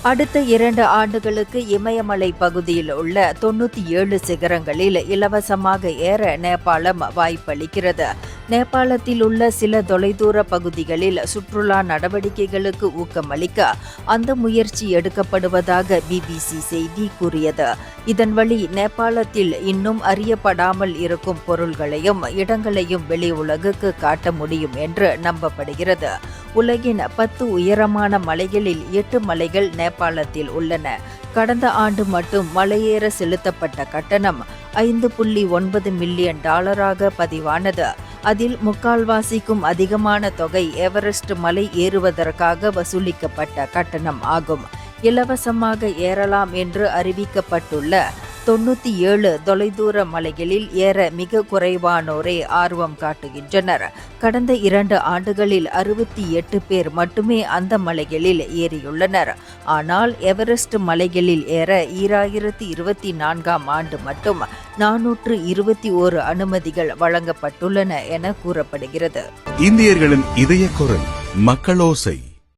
அடுத்த 2 ஆண்டுகளுக்கு இமயமலை பகுதியில் உள்ள 97 சிகரங்களில் இலவசமாக ஏற நேபாளம் வாய்ப்பளிக்கிறது. நேபாளத்தில் உள்ள சில தொலைதூர பகுதிகளில் சுற்றுலா நடவடிக்கைகளுக்கு ஊக்கமளிக்க அந்த முயற்சி எடுக்கப்படுவதாக பிபிசி செய்தி கூறியது. இதன் வழி நேபாளத்தில் இன்னும் அறியப்படாமல் இருக்கும் பொருள்களையும் இடங்களையும் வெளி உலகுக்கு காட்ட முடியும் என்று நம்பப்படுகிறது. உலகின் 10 உயரமான மலைகளில் 8 மலைகள் நேபாளத்தில் உள்ளன. கடந்த ஆண்டு மட்டும் மலையேற செலுத்தப்பட்ட கட்டணம் $5.9 மில்லியன் பதிவானது. அதில் முக்கால்வாசிக்கும் அதிகமான தொகை எவரெஸ்ட் மலை ஏறுவதற்காக வசூலிக்கப்பட்ட கட்டணம் ஆகும். இலவசமாக ஏறலாம் என்று அறிவிக்கப்பட்டுள்ள 97 தொலைதூர மலைகளில் ஏற மிக குறைவானோரே ஆர்வம் காட்டுகின்றனர். கடந்த 2 ஆண்டுகளில் 68 பேர் மட்டுமே அந்த மலைகளில் ஏறியுள்ளனர். ஆனால் எவரெஸ்ட் மலைகளில் ஏற 2024ஆம் ஆண்டு மட்டும் 421 அனுமதிகள் வழங்கப்பட்டுள்ளன என கூறப்படுகிறது. இந்தியர்களின் இதய குரல் மக்களோசை.